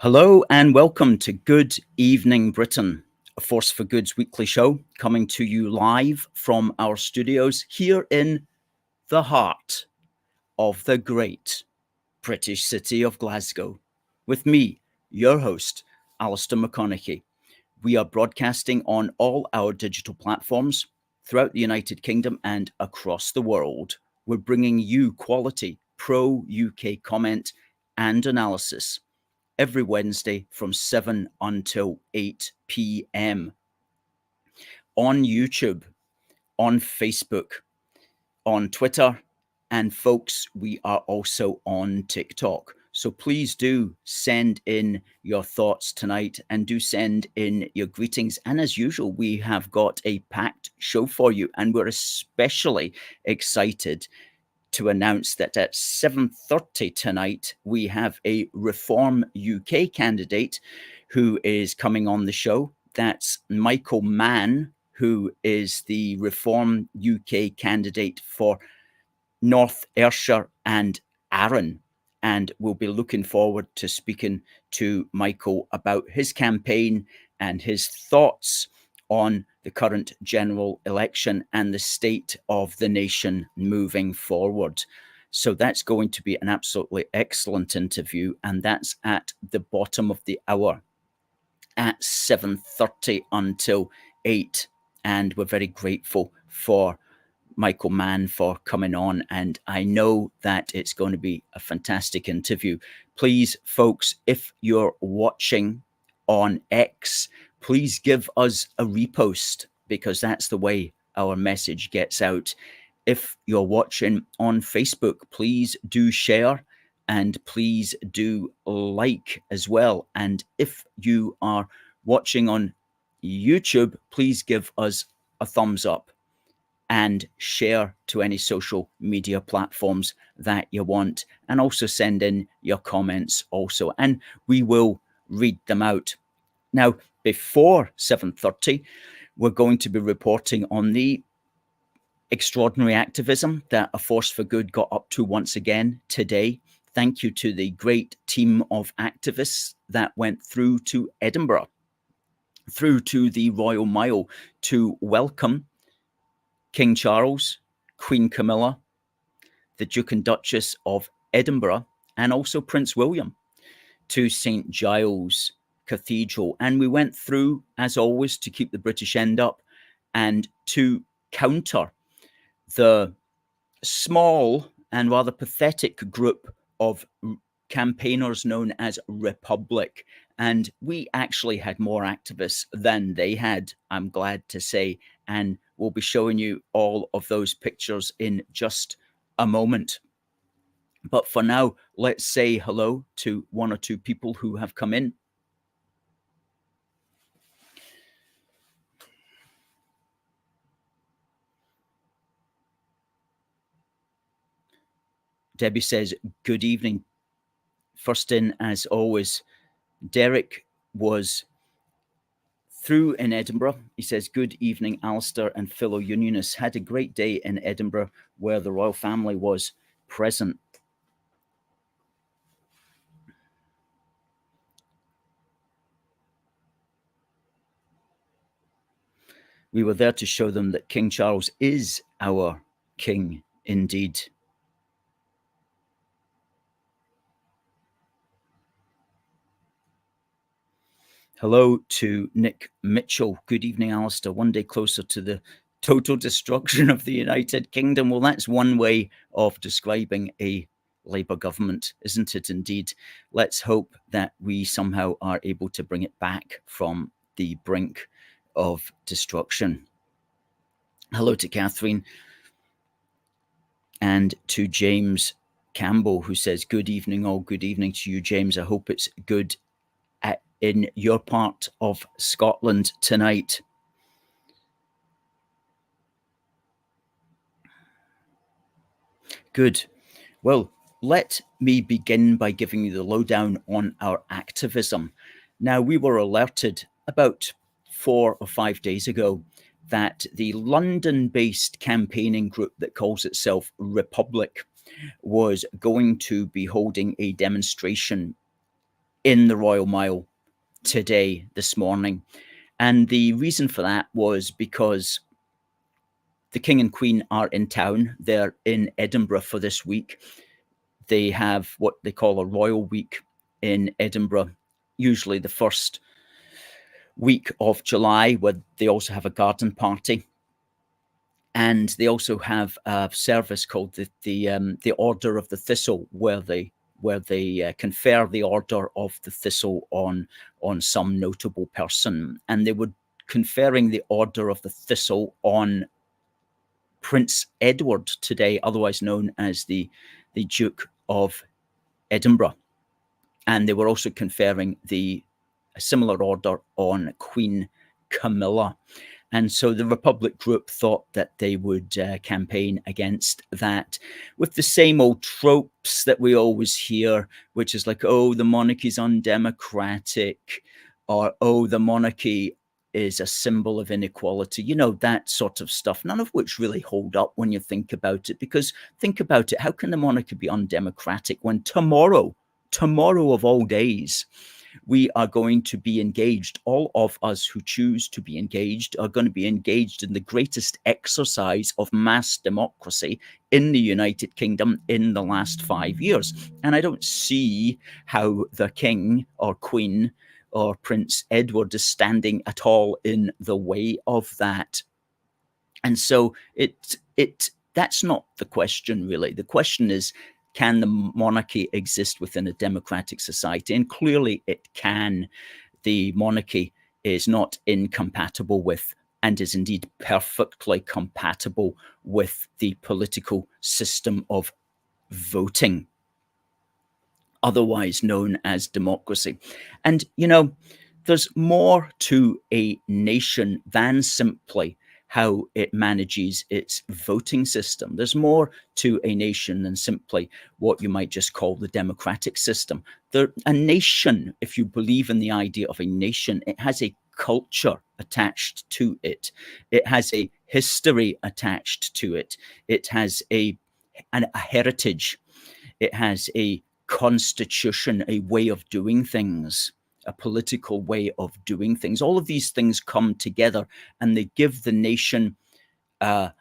Hello and welcome to Good Evening Britain, a Force for Good's weekly show coming to you live from our studios here in the heart of the great British city of Glasgow. With me, your host, Alistair McConnachie. We are broadcasting on all our digital platforms throughout the United Kingdom and across the world. We're bringing you quality pro-UK comment and analysis every Wednesday from 7 until 8 p.m. on YouTube, on Facebook, on Twitter, and folks, we are also on TikTok. So please do send in your thoughts tonight and do send in your greetings. And as usual, we have got a packed show for you, and we're especially excited to announce that at 7:30 tonight, we have a Reform UK candidate who is coming on the show. That's Michael Mann, who is the Reform UK candidate for North Ayrshire and Arran. And we'll be looking forward to speaking to Michael about his campaign and his thoughts on the current general election and the state of the nation moving forward. So that's going to be an absolutely excellent interview, and that's at the bottom of the hour at 7:30 until 8. And we're very grateful for Michael Mann for coming on, and I know that it's going to be a fantastic interview. Please, folks, if you're watching on X, please give us a repost, because that's the way our message gets out. If you're watching on Facebook, please do share and please do like as well. And if you are watching on YouTube, please give us a thumbs up and share to any social media platforms that you want, and also send in your comments also, and we will read them out. Now, before 7:30, we're going to be reporting on the extraordinary activism that A Force for Good got up to once again today. Thank you to the great team of activists that went through to Edinburgh, through to the Royal Mile, to welcome King Charles, Queen Camilla, the Duke and Duchess of Edinburgh, and also Prince William to St. Giles Cathedral. And we went through, as always, to keep the British end up and to counter the small and rather pathetic group of campaigners known as Republic. And we actually had more activists than they had, I'm glad to say. And we'll be showing you all of those pictures in just a moment. But for now, let's say hello to one or two people who have come in. Debbie says, good evening. First in, as always, Derek was through in Edinburgh. He says, good evening, Alistair and fellow unionists. Had a great day in Edinburgh where the royal family was present. We were there to show them that King Charles is our king indeed. Hello to Nick Mitchell. Good evening, Alistair. One day closer to the total destruction of the United Kingdom. Well, that's one way of describing a Labour government, isn't it indeed? Let's hope that we somehow are able to bring it back from the brink of destruction. Hello to Catherine and to James Campbell, who says, good evening, all. Good evening to you, James. I hope it's good in your part of Scotland tonight. Good. Well, let me begin by giving you the lowdown on our activism. Now, we were alerted about 4 or 5 days ago that the London-based campaigning group that calls itself Republic was going to be holding a demonstration in the Royal Mile today, this morning. And the reason for that was because the King and Queen are in town. They're in Edinburgh for this week. They have what they call a Royal Week in Edinburgh, usually the first week of July, where they also have a garden party. And they also have a service called the Order of the Thistle, where they confer the Order of the Thistle on some notable person. And they were conferring the Order of the Thistle on Prince Edward today, otherwise known as the Duke of Edinburgh. And they were also conferring a similar order on Queen Camilla. And so the Republic group thought that they would campaign against that with the same old tropes that we always hear, which is like, oh, the monarchy's undemocratic, or, oh, the monarchy is a symbol of inequality, you know, that sort of stuff, none of which really hold up when you think about it. Because think about it, how can the monarchy be undemocratic when tomorrow of all days, we are going to be engaged, all of us who choose to be engaged are going to be engaged in the greatest exercise of mass democracy in the United Kingdom in the last 5 years. And I don't see how the King or Queen or Prince Edward is standing at all in the way of that. And so that's not the question, really. The question is, can the monarchy exist within a democratic society? And clearly it can. The monarchy is not incompatible with, and is indeed perfectly compatible with, the political system of voting, otherwise known as democracy. And, you know, there's more to a nation than simply how it manages its voting system. There's more to a nation than simply what you might just call the democratic system. A nation, if you believe in the idea of a nation, it has a culture attached to it. It has a history attached to it. It has a heritage. It has a constitution, a way of doing things, a political way of doing things. All of these things come together and they give the nation a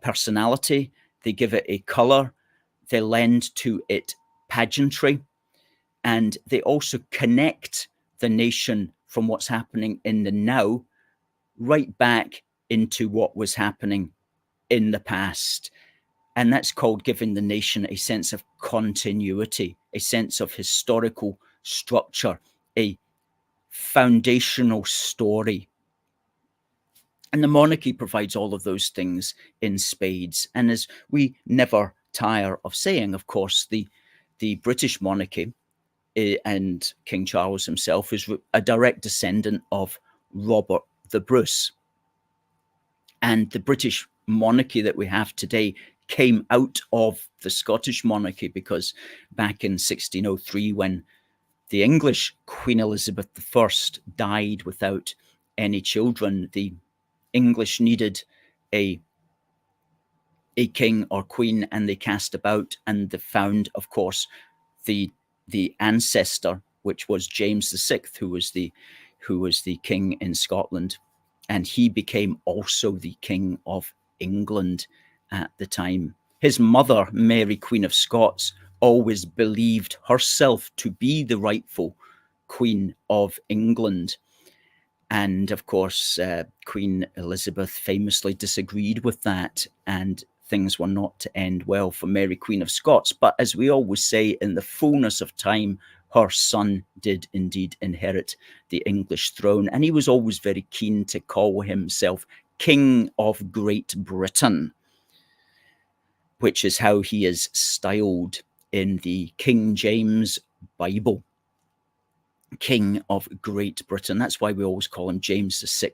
personality, they give it a color, they lend to it pageantry, and they also connect the nation from what's happening in the now right back into what was happening in the past. And that's called giving the nation a sense of continuity, a sense of historical structure, a foundational story. And the monarchy provides all of those things in spades. And as we never tire of saying, of course, the British monarchy and King Charles himself is a direct descendant of Robert the Bruce. And the British monarchy that we have today came out of the Scottish monarchy, because back in 1603, when the English Queen Elizabeth I died without any children, the English needed a king or queen, and they cast about, and they found, of course, the ancestor, which was James VI, who was the king in Scotland, and he became also the King of England at the time. His mother, Mary, Queen of Scots, always believed herself to be the rightful Queen of England. And of course, Queen Elizabeth famously disagreed with that, and things were not to end well for Mary, Queen of Scots. But as we always say, in the fullness of time, her son did indeed inherit the English throne. And he was always very keen to call himself King of Great Britain, which is how he is styled in the King James Bible. King of Great Britain. That's why we always call him James VI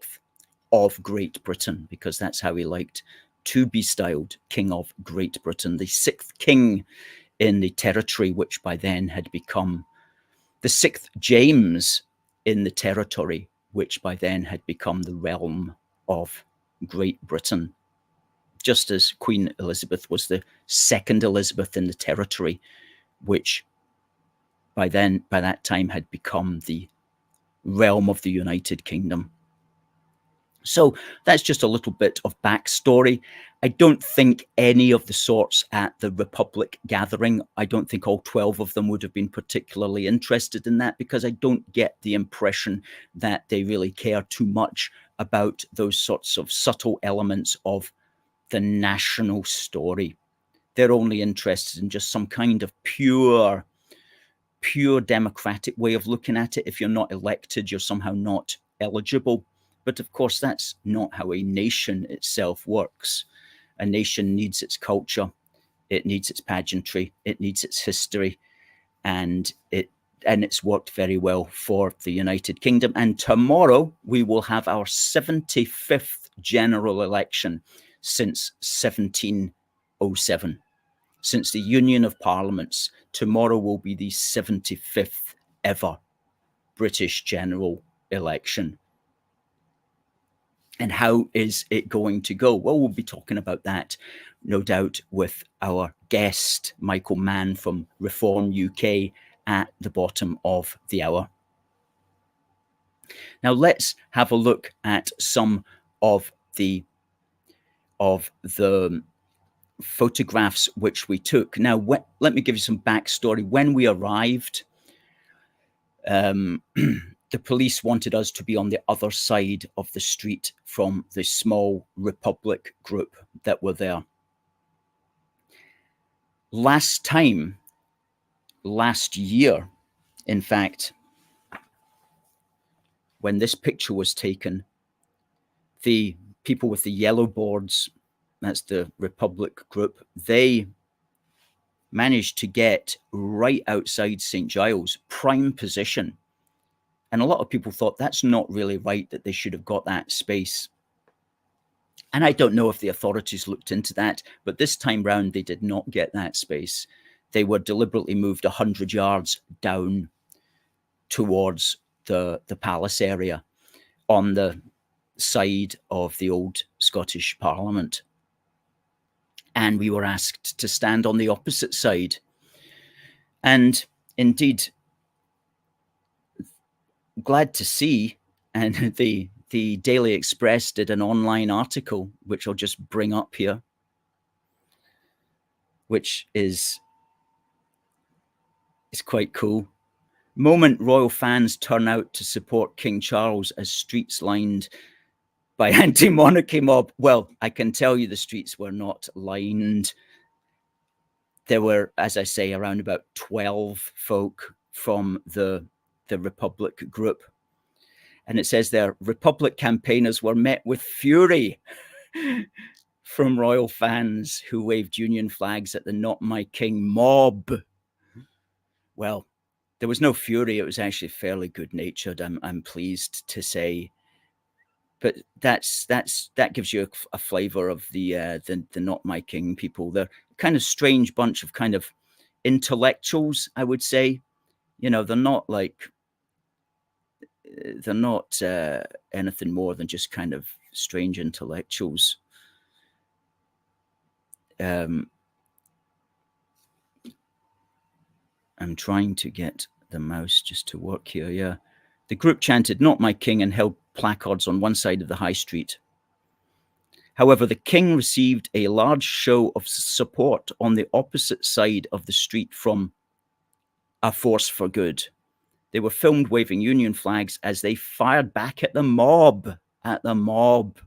of Great Britain, because that's how he liked to be styled, King of Great Britain, the sixth king in the territory, which by then had become the sixth James in the territory, which by then had become the realm of Great Britain. Just as Queen Elizabeth was the second Elizabeth in the territory, which by that time had become the realm of the United Kingdom. So that's just a little bit of backstory. I don't think any of the sorts at the Republic gathering, I don't think all 12 of them would have been particularly interested in that, because I don't get the impression that they really care too much about those sorts of subtle elements of the national story. They're only interested in just some kind of pure democratic way of looking at it. If you're not elected, you're somehow not eligible. But of course, that's not how a nation itself works. A nation needs its culture, it needs its pageantry, it needs its history, and it's worked very well for the United Kingdom. And tomorrow we will have our 75th general election since 1707. Since the Union of Parliaments, tomorrow will be the 75th ever British general election. And how is it going to go? Well, we'll be talking about that, no doubt, with our guest, Michael Mann from Reform UK, at the bottom of the hour. Now, let's have a look at some of the photographs which we took. Now, let me give you some backstory. When we arrived, the police wanted us to be on the other side of the street from the small Republic group that were there. Last year, in fact, when this picture was taken, the people with the yellow boards, that's the Republic group, they managed to get right outside St. Giles, prime position. And a lot of people thought that's not really right, that they should have got that space. And I don't know if the authorities looked into that, but this time round, they did not get that space. They were deliberately moved 100 yards down towards the palace area on the side of the old Scottish Parliament. And we were asked to stand on the opposite side. And indeed, glad to see, and the Daily Express did an online article, which I'll just bring up here, which is quite cool. Moment royal fans turn out to support King Charles as streets lined by anti-monarchy mob. Well, I can tell you the streets were not lined. There were, as I say, around about 12 folk from the Republic group. And it says there, Republic campaigners were met with fury from royal fans who waved Union flags at the Not My King mob. Well, there was no fury. It was actually fairly good-natured, I'm pleased to say. But that gives you a flavour of the Not My King people. They're kind of strange bunch of kind of intellectuals, I would say. You know, they're not anything more than just kind of strange intellectuals. I'm trying to get the mouse just to work here. Yeah. The group chanted, Not My King, and held placards on one side of the high street. However, the king received a large show of support on the opposite side of the street from A Force for Good. They were filmed waving Union flags as they fired back at the mob. At the mob.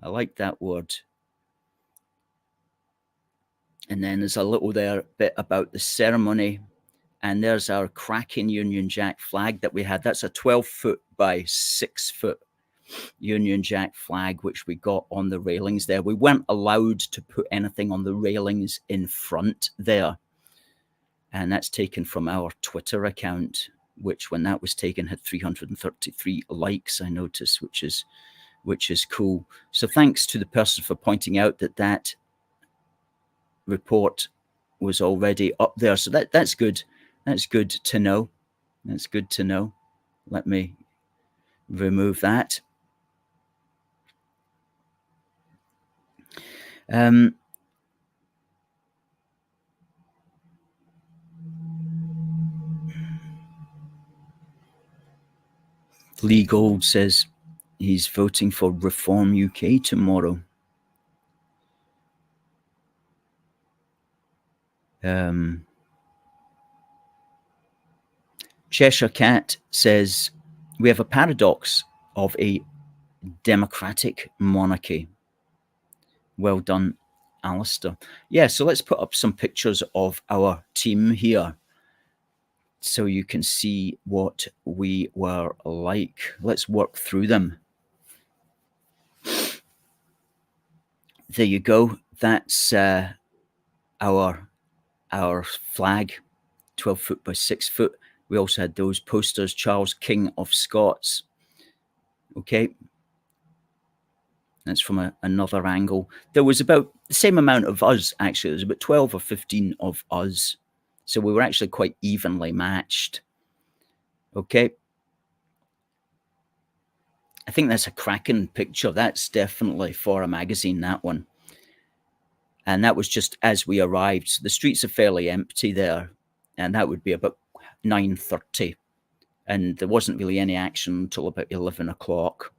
I like that word. And then there's a little bit about the ceremony. And there's our cracking Union Jack flag that we had. That's a 12-foot by 6-foot Union Jack flag, which we got on the railings there. We weren't allowed to put anything on the railings in front there. And that's taken from our Twitter account, which when that was taken had 333 likes, I noticed, which is cool. So thanks to the person for pointing out that report was already up there. So that's good. That's good to know. That's good to know. Let me remove that. Lee Gold says he's voting for Reform UK tomorrow. Cheshire Cat says we have a paradox of a democratic monarchy. Well done, Alistair. Yeah, so let's put up some pictures of our team here so you can see what we were like. Let's work through them. There you go. That's our flag, 12 foot by 6 foot. We also had those posters, Charles, King of Scots. Okay. That's from another angle. There was about the same amount of us, actually. There was about 12 or 15 of us. So we were actually quite evenly matched. Okay. I think that's a cracking picture. That's definitely for a magazine, that one. And that was just as we arrived. So the streets are fairly empty there. And that would be about 9:30. And there wasn't really any action until about 11 o'clock.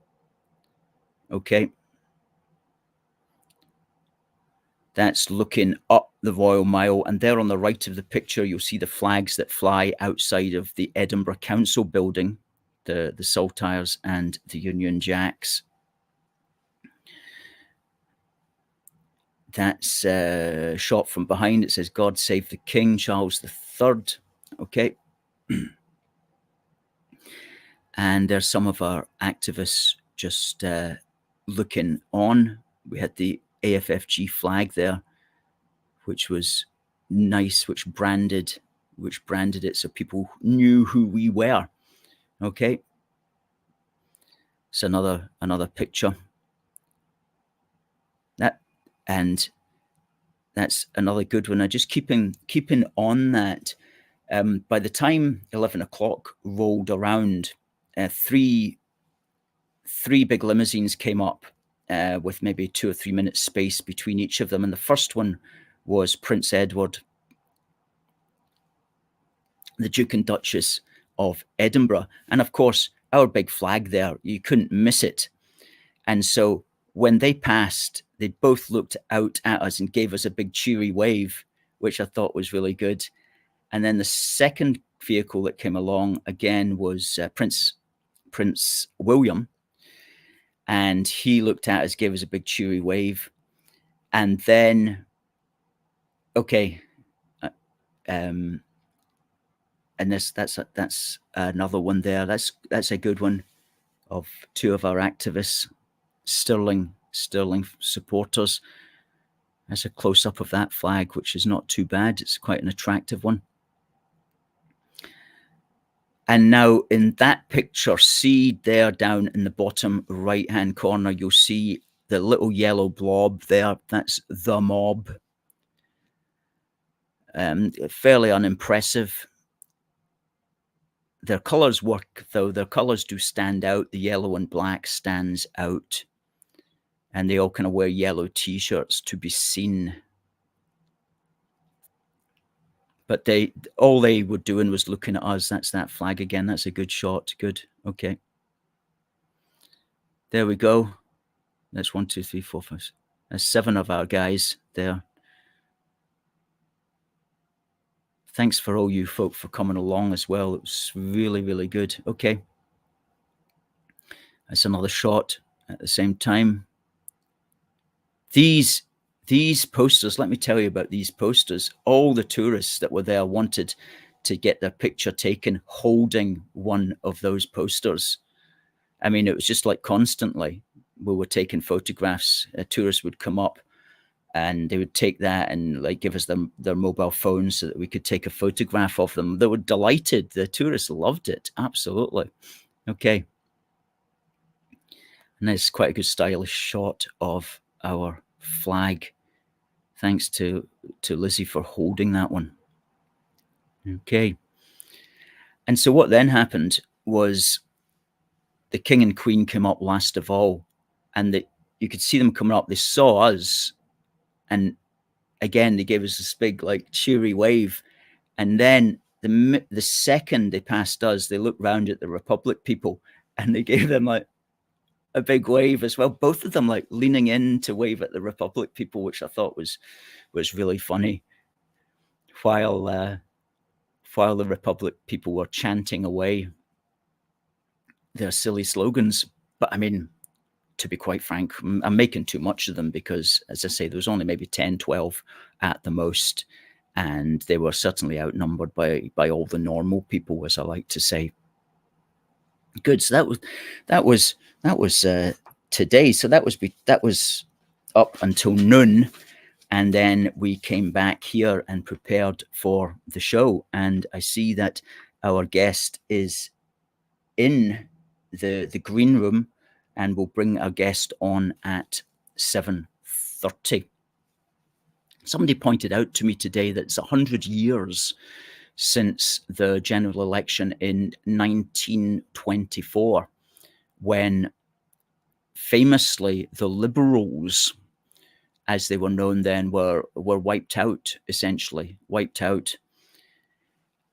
Okay. That's looking up the Royal Mile. And there on the right of the picture, you'll see the flags that fly outside of the Edinburgh Council building, the Saltires and the Union Jacks. That's shot from behind. It says, God save the King, Charles III. Okay. And there's some of our activists just looking on. We had the AFFG flag there, which was nice, which branded it so people knew who we were. Okay. It's another picture. And that's another good one. I just keeping on that. By the time 11 o'clock rolled around, three big limousines came up with maybe 2 or 3 minutes space between each of them. And the first one was Prince Edward, the Duke and Duchess of Edinburgh. And of course, our big flag there, you couldn't miss it. And so when they passed, they both looked out at us and gave us a big cheery wave, which I thought was really good. And then the second vehicle that came along again was Prince William. And he looked at us, gave us a big cheery wave. And then, okay, and that's another one there. That's a good one of 2 of our activists, Sterling supporters. That's a close-up of that flag, which is not too bad. It's quite an attractive one. And now in that picture, see there down in the bottom right-hand corner, you'll see the little yellow blob there. That's the mob. Fairly unimpressive. Their colours work, though. Their colours do stand out. The yellow and black stands out. And they all kind of wear yellow T-shirts to be seen. But all they were doing was looking at us. That's that flag again. That's a good shot. Good. Okay. There we go. That's 1, 2, 3, 4, 5. That's 7 of our guys there. Thanks for all you folk for coming along as well. It was really, really good. Okay. That's another shot at the same time. These posters, let me tell you about these posters. All the tourists that were there wanted to get their picture taken holding one of those posters. I mean, it was just like constantly we were taking photographs. Tourists would come up and they would take that and like give us their mobile phones so that we could take a photograph of them. They were delighted. The tourists loved it. Absolutely. Okay. And it's quite a good stylish shot of our flag. Thanks to Lizzie for holding that one. Okay. And so what then happened was the King and Queen came up last of all, and you could see them coming up. They saw us, and again, they gave us this big, like, cheery wave. And then the second they passed us, they looked round at the Republic people, and they gave them like a big wave as well. Both of them like leaning in to wave at the Republic people, which I thought was really funny. While the Republic people were chanting away their silly slogans. But I mean, to be quite frank, I'm making too much of them because, as I say, there was only maybe 10, 12 at the most. And they were certainly outnumbered by all the normal people, as I like to say. Good. So that was today. So that was up until noon, and then we came back here and prepared for the show. And I see that our guest is in the green room, and we'll bring our guest on at 7:30. Somebody pointed out to me today that it's 100 years since the general election in 1924, when famously the Liberals, as they were known then, were wiped out, essentially wiped out.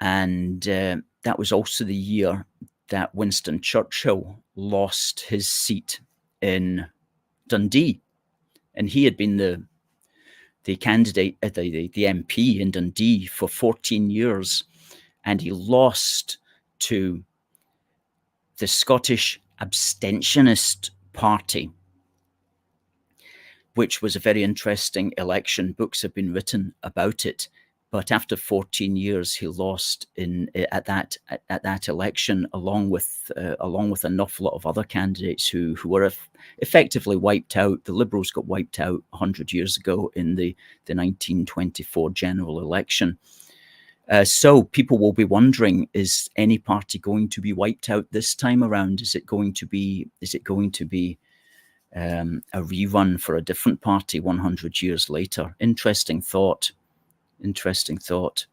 And that was also the year that Winston Churchill lost his seat in Dundee, and he had been the candidate, the MP in Dundee for 14 years, and he lost to the Scottish Abstentionist Party, which was a very interesting election. Books have been written about it. But after 14 years, he lost at that election, along with an awful lot of other candidates who were effectively wiped out. The Liberals got wiped out 100 years ago in the 1924 general election. So people will be wondering: is any party going to be wiped out this time around? Is it going to be a rerun for a different party 100 years later? Interesting thought. Interesting thought.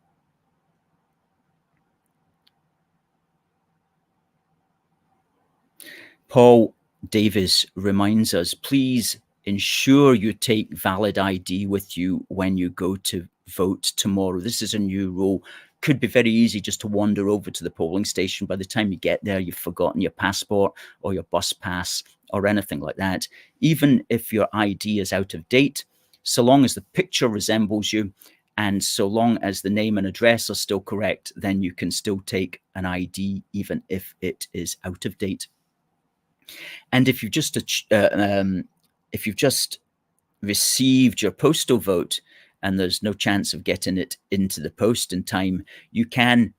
Paul Davis reminds us, please ensure you take valid ID with you when you go to vote tomorrow. This is a new rule. Could be very easy just to wander over to the polling station. By the time you get there, you've forgotten your passport or your bus pass or anything like that. Even if your ID is out of date, so long as the picture resembles you, and so long as the name and address are still correct, then you can still take an ID, even if it is out of date. And if you've just received your postal vote and there's no chance of getting it into the post in time, you can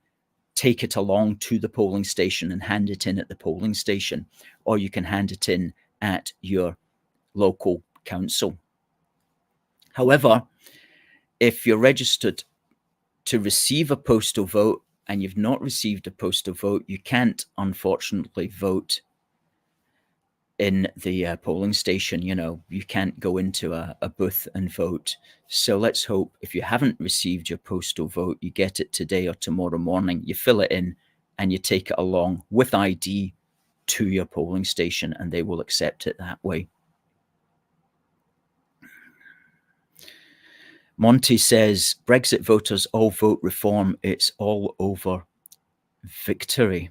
take it along to the polling station and hand it in at the polling station, or you can hand it in at your local council. However, if you're registered to receive a postal vote and you've not received a postal vote, you can't, unfortunately, vote in the polling station. You know, you can't go into a booth and vote. So let's hope if you haven't received your postal vote, you get it today or tomorrow morning, you fill it in and you take it along with ID to your polling station, and they will accept it that way. Monty says, Brexit voters all vote reform. It's all over victory.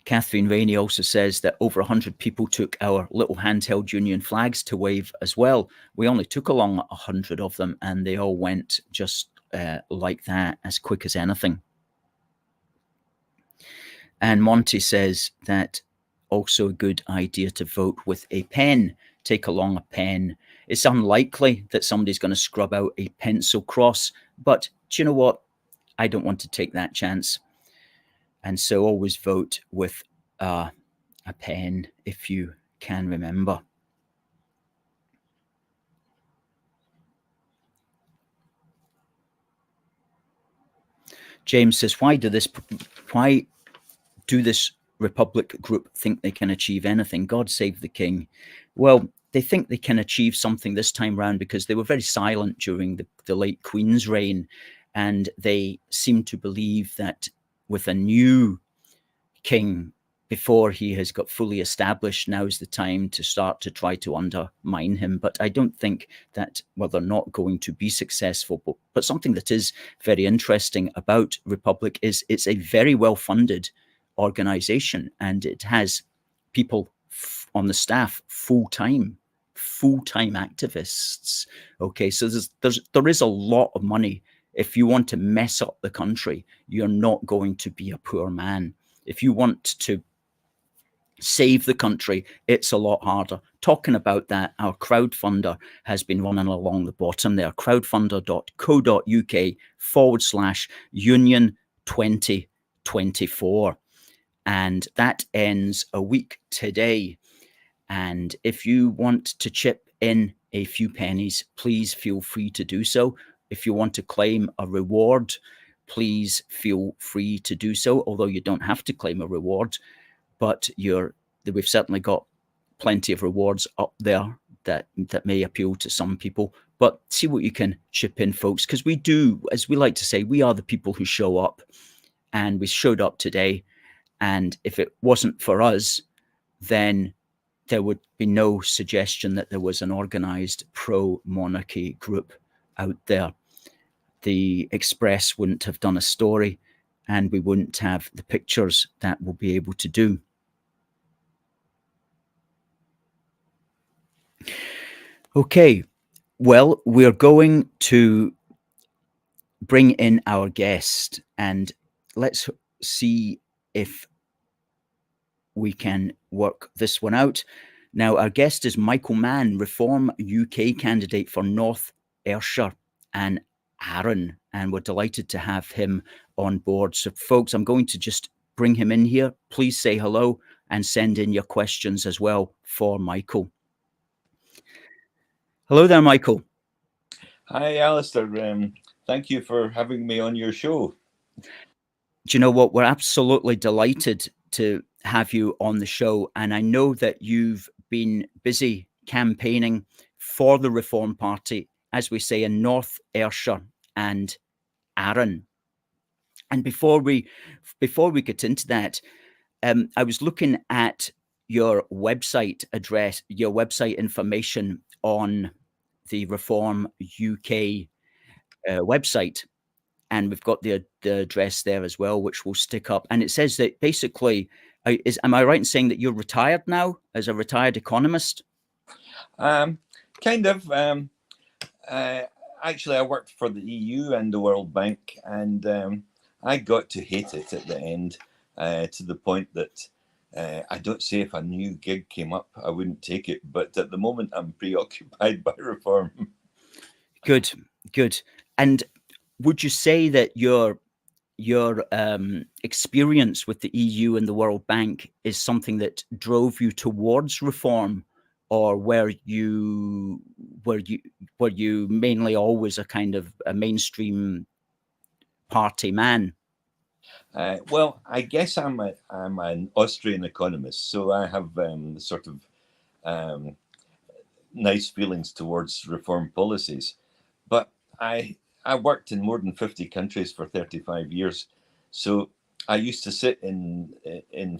Catherine Rainey also says that over 100 people took our little handheld Union flags to wave as well. We only took along 100 of them, and they all went just like that, as quick as anything. And Monty says that also a good idea to vote with a pen. Take along a pen. It's unlikely that somebody's going to scrub out a pencil cross, but do you know what? I don't want to take that chance. And so always vote with a pen if you can remember. James says, why do this Republic group think they can achieve anything? God save the king. Well, they think they can achieve something this time round because they were very silent during the late Queen's reign, and they seem to believe that with a new king, before he has got fully established, now's the time to start to try to undermine him. But I don't think that, well, they're not going to be successful. But something that is very interesting about Republic is it's a very well-funded organization, and it has people on the staff full-time activists. Okay, so there is a lot of money. If you want to mess up the country, you're not going to be a poor man. If you want to save the country, it's a lot harder. Talking about that, our crowdfunder has been running along the bottom there, crowdfunder.co.uk/union 2024. And that ends a week today. And if you want to chip in a few pennies, please feel free to do so. If you want to claim a reward, please feel free to do so, although you don't have to claim a reward. But we've certainly got plenty of rewards up there that may appeal to some people. But see what you can chip in, folks, because we do, as we like to say, we are the people who show up, and we showed up today. And if it wasn't for us, then there would be no suggestion that there was an organized pro-monarchy group out there. The Express wouldn't have done a story, and we wouldn't have the pictures that we'll be able to do. Okay, well, we're going to bring in our guest, and let's see if we can work this one out. Now, our guest is Michael Mann, Reform UK candidate for North Ayrshire and Arran, and we're delighted to have him on board. So, folks, I'm going to just bring him in here. Please say hello and send in your questions as well for Michael. Hello there, Michael. Hi, Alistair. Thank you for having me on your show. Do you know what? We're absolutely delighted to have you on the show. And I know that you've been busy campaigning for the Reform Party, as we say, in North Ayrshire and Arran. And before we get into that, I was looking at your website address, your website information on the Reform UK website, and we've got the address there as well, which we'll stick up. And it says that basically, am I right in saying that you're retired now as a retired economist? Kind of. Actually, I worked for the EU and the World Bank, and I got to hate it at the end, to the point that I don't say if a new gig came up, I wouldn't take it. But at the moment, I'm preoccupied by reform. Good. And would you say that your experience with the EU and the World Bank is something that drove you towards reform, or were you mainly always a kind of a mainstream party man? Well, I guess I'm an Austrian economist, so I have sort of nice feelings towards reform policies. But I worked in more than 50 countries for 35 years, so I used to sit in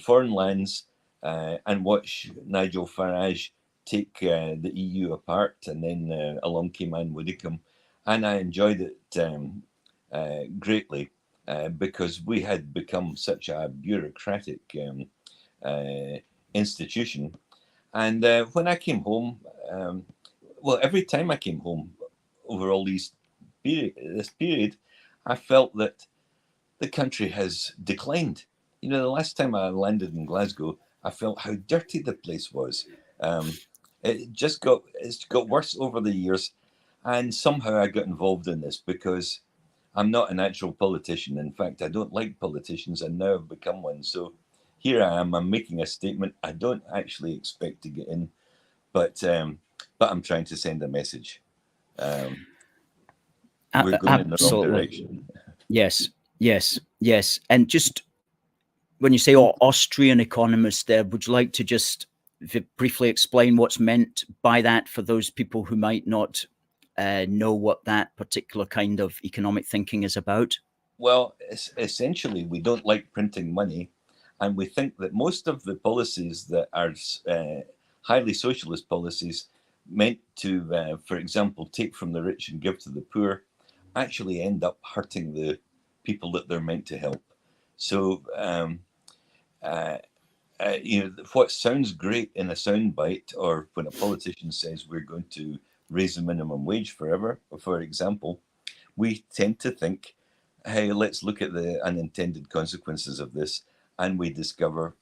foreign lands and watch Nigel Farage take the EU apart, and then along came Anne Widdecombe, and I enjoyed it greatly. Because we had become such a bureaucratic institution. And when I came home, well, every time I came home over all this period, I felt that the country has declined. You know, the last time I landed in Glasgow, I felt how dirty the place was. It's got worse over the years. And somehow I got involved in this because I'm not a natural politician. In fact, I don't like politicians, and now I've become one. So here I am. I'm making a statement. I don't actually expect to get in, but I'm trying to send a message. We're going in the wrong direction. Yes. And just when you say Austrian economist there, would you like to just briefly explain what's meant by that for those people who might not know what that particular kind of economic thinking is about? Well, essentially, we don't like printing money, and we think that most of the policies that are highly socialist policies meant to, for example, take from the rich and give to the poor, actually end up hurting the people that they're meant to help. So what sounds great in a soundbite, or when a politician says we're going to raise the minimum wage forever, for example, we tend to think, hey, let's look at the unintended consequences of this, and we discover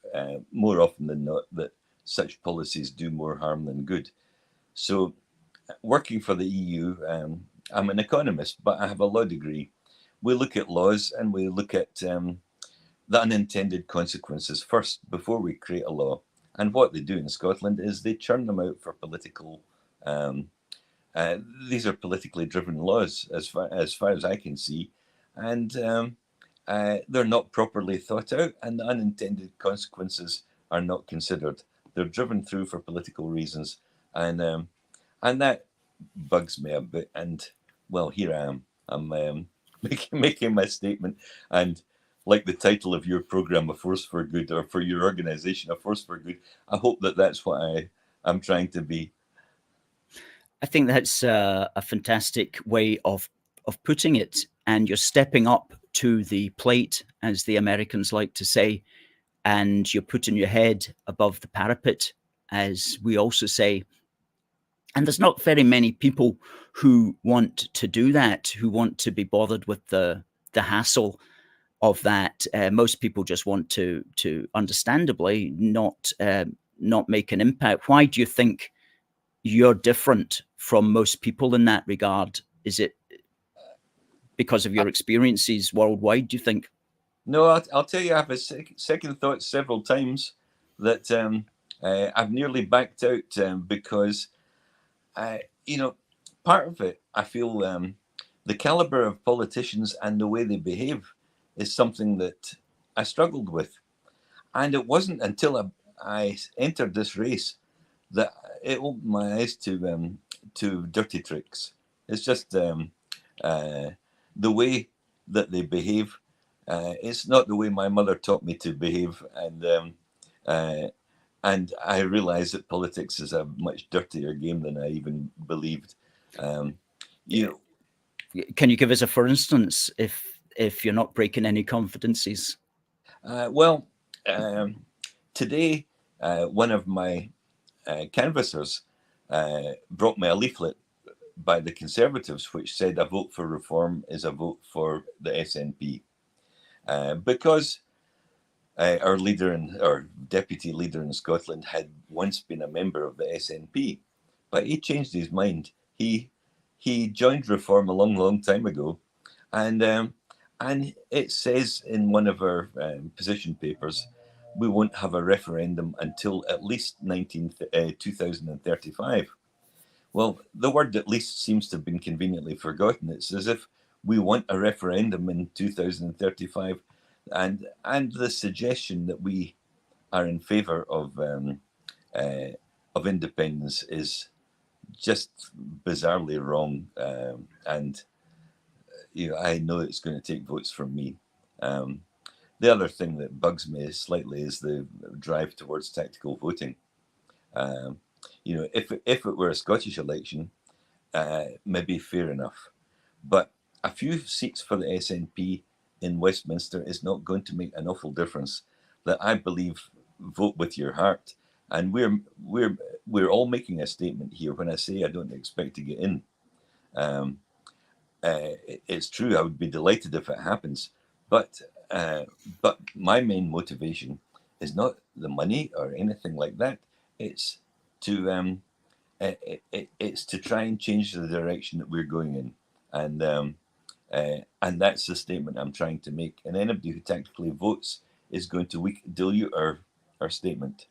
more often than not that such policies do more harm than good. So, working for the EU, I'm an economist, but I have a law degree. We look at laws and we look at the unintended consequences first before we create a law. And what they do in Scotland is they churn them out for political. These are politically driven laws, as far as I can see, and they're not properly thought out, and the unintended consequences are not considered. They're driven through for political reasons, and that bugs me a bit. And well, here I am. I'm making my statement, and like the title of your program, "A Force for Good," or for your organization, "A Force for Good," I hope that that's what I'm trying to be. I think that's a fantastic way of putting it, and you're stepping up to the plate, as the Americans like to say, and you're putting your head above the parapet, as we also say. And there's not very many people who want to do that, who want to be bothered with the hassle of that. Most people just want to understandably not make an impact. Why do you think you're different from most people in that regard? Is it because of your experiences worldwide, do you think? No, I'll tell you, I've had second thoughts several times that I've nearly backed out because, part of it, I feel the caliber of politicians and the way they behave is something that I struggled with. And it wasn't until I entered this race that it opened my eyes to dirty tricks. It's just the way that they behave. It's not the way my mother taught me to behave, and I realise that politics is a much dirtier game than I even believed. Can you give us a for instance, if you're not breaking any confidences? Well, today one of my canvassers brought me a leaflet by the Conservatives which said a vote for reform is a vote for the SNP. Because our deputy leader in Scotland had once been a member of the SNP, but he changed his mind. He joined Reform a long time ago, and it says in one of our position papers, we won't have a referendum until at least 2035. Well, the word "at least" seems to have been conveniently forgotten. It's as if we want a referendum in 2035, and the suggestion that we are in favour of independence is just bizarrely wrong. And I know it's going to take votes from me. The other thing that bugs me slightly is the drive towards tactical voting. If it were a Scottish election, maybe fair enough, but a few seats for the SNP in Westminster is not going to make an awful difference. That I believe, vote with your heart, and we're all making a statement here. When I say I don't expect to get in, it's true. I would be delighted if it happens, but my main motivation is not the money or anything like that. It's to try and change the direction that we're going in, and that's the statement I'm trying to make. And anybody who tactically votes is going to dilute our statement.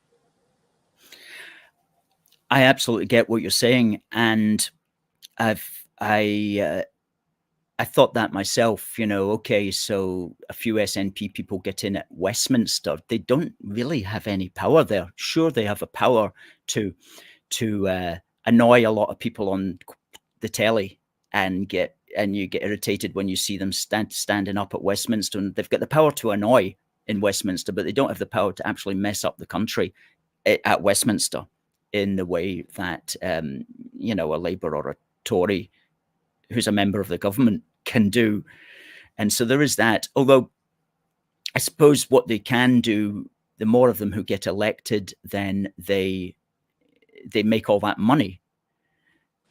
I absolutely get what you're saying, and I thought that myself. Okay, so a few SNP people get in at Westminster. They don't really have any power there. Sure, they have a power to annoy a lot of people on the telly, and you get irritated when you see them standing up at Westminster, and they've got the power to annoy in Westminster, but they don't have the power to actually mess up the country at Westminster in the way that a Labour or a Tory who's a member of the government can do. And so there is that. Although I suppose what they can do the more of them who get elected, then they make all that money.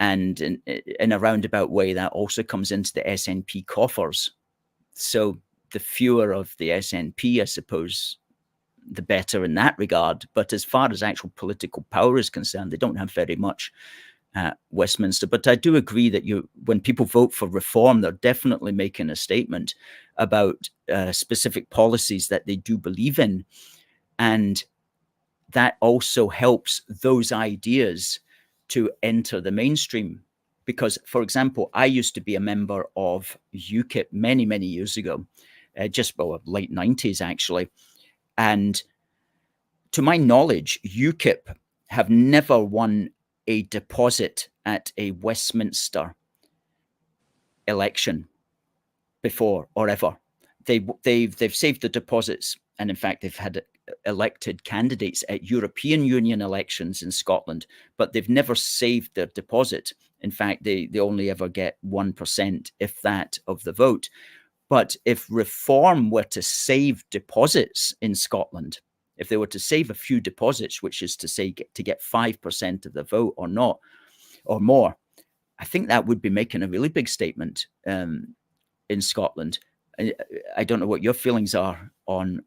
And in a roundabout way, that also comes into the SNP coffers. So the fewer of the SNP, I suppose, the better in that regard. But as far as actual political power is concerned, they don't have very much at Westminster. But I do agree that when people vote for reform, they're definitely making a statement about specific policies that they do believe in. And that also helps those ideas to enter the mainstream. Because, for example, I used to be a member of UKIP many, many years ago, late 90s, actually. And to my knowledge, UKIP have never won a deposit at a Westminster election before or ever. They've saved the deposits, and in fact, they've had elected candidates at European Union elections in Scotland, but they've never saved their deposit. In fact, they only ever get 1%, if that, of the vote. But if reform were to save deposits in Scotland, if they were to save a few deposits, which is to say to get 5% of the vote or not, or more, I think that would be making a really big statement in Scotland. I don't know what your feelings are on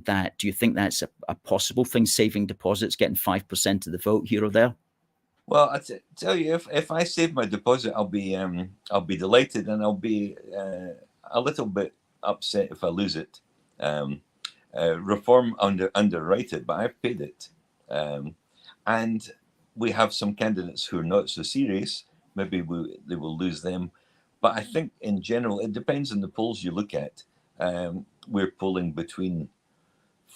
that. Do you think that's a possible thing, saving deposits, getting 5% of the vote here or there? Well, I tell you, if I save my deposit, I'll be delighted, and I'll be a little bit upset if I lose it. Reform underrated, but I've paid it, and we have some candidates who are not so serious. Maybe they will lose them, but I think in general it depends on the polls you look at. We're polling between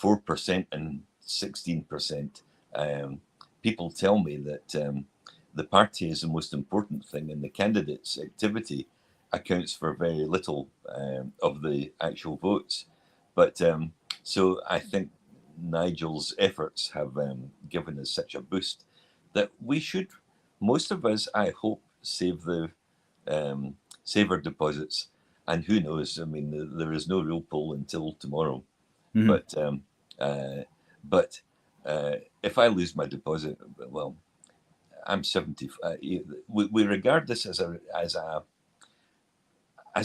4% and 16%. People tell me that the party is the most important thing, and the candidate's activity accounts for very little of the actual votes. But so I think Nigel's efforts have given us such a boost that we should, most of us, I hope, save our deposits. And who knows? I mean, there is no real poll until tomorrow. Mm-hmm. But if I lose my deposit, well, I'm 70. We regard this as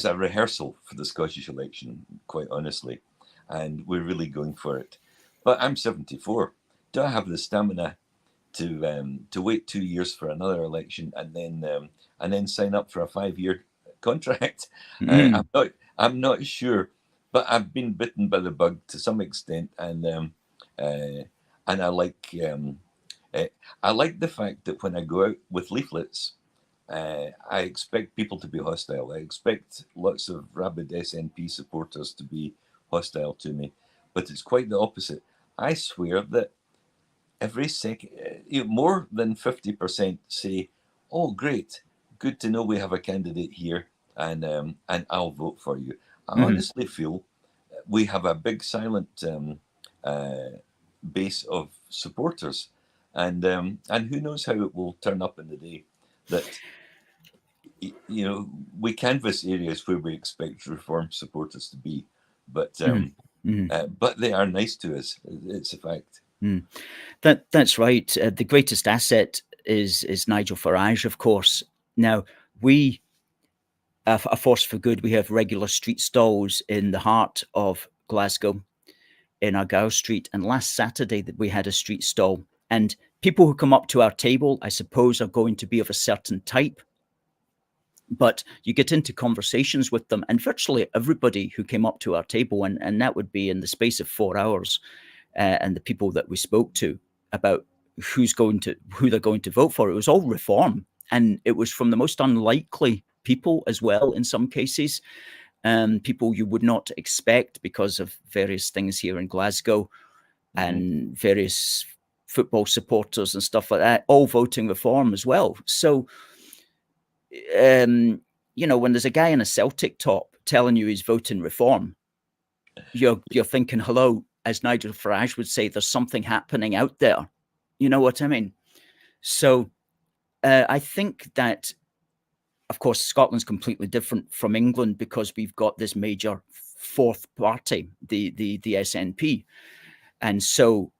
a rehearsal for the Scottish election, quite honestly, and we're really going for it. But I'm 74. Do I have the stamina to wait 2 years for another election and then sign up for a 5-year contract? I'm not sure, but I've been bitten by the bug to some extent, and I like the fact that when I go out with leaflets, I expect people to be hostile. I expect lots of rabid SNP supporters to be hostile to me, but it's quite the opposite. I swear that every second, more than 50% say, "Oh, great, good to know we have a candidate here, and I'll vote for you." I honestly feel we have a big silent base of supporters, and who knows how it will turn up in the day. That we canvass areas where we expect Reform supporters to be, but they are nice to us. It's a fact. That's right. The greatest asset is Nigel Farage, of course. Now, we, a Force for Good, we have regular street stalls in the heart of Glasgow, in Argyle Street. And last Saturday that we had a street stall, and people who come up to our table, I suppose, are going to be of a certain type. But you get into conversations with them, and virtually everybody who came up to our table, and that would be in the space of 4 hours, and the people that we spoke to about who they're going to vote for, it was all Reform, and it was from the most unlikely people as well in some cases, people you would not expect because of various things here in Glasgow, and various football supporters and stuff like that, all voting Reform as well. So when there's a guy in a Celtic top telling you he's voting Reform, you're thinking, hello, as Nigel Farage would say, there's something happening out there. You know what I mean? So I think that, of course, Scotland's completely different from England because we've got this major fourth party, the SNP. And so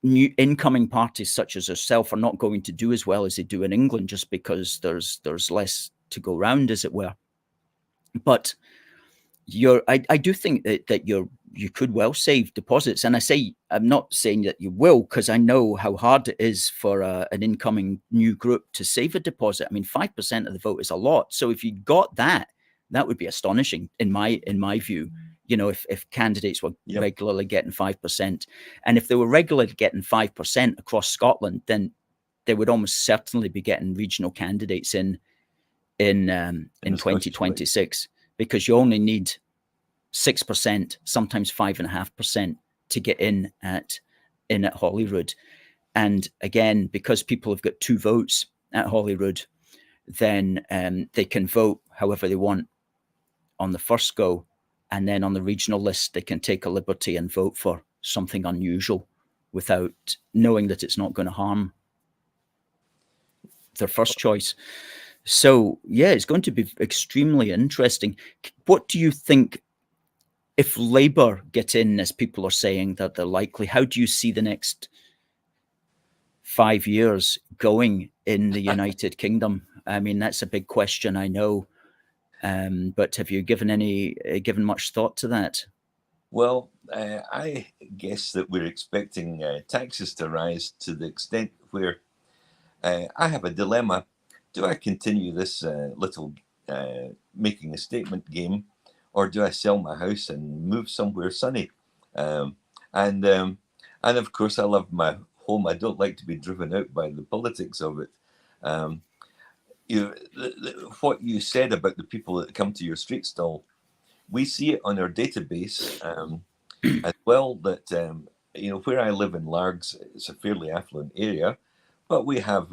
new incoming parties such as yourself are not going to do as well as they do in England, just because there's less to go round, as it were. But I do think that you could well save deposits, and I'm not saying that you will, because I know how hard it is for an incoming new group to save a deposit. I mean, 5% of the vote is a lot. So if you got that, that would be astonishing in my view. You know, if candidates were regularly getting 5%, and if they were regularly getting 5% across Scotland, then they would almost certainly be getting regional candidates in 2026, because you only need 6%, sometimes 5.5% to get in at Holyrood. And again, because people have got 2 votes at Holyrood, then they can vote however they want on the first go, and then on the regional list they can take a liberty and vote for something unusual without knowing that it's not going to harm their first choice. So yeah, it's going to be extremely interesting. What do you think, if Labour get in, as people are saying that they're likely, how do you see the next 5 years going in the United Kingdom? I mean, that's a big question, I know. But have you given much thought to that? Well, I guess that we're expecting taxes to rise to the extent where I have a dilemma. Do I continue this little making a statement game, or do I sell my house and move somewhere sunny? And of course, I love my home. I don't like to be driven out by the politics of it. What you said about the people that come to your street stall, we see it on our database as well. That where I live in Largs, it's a fairly affluent area, but we have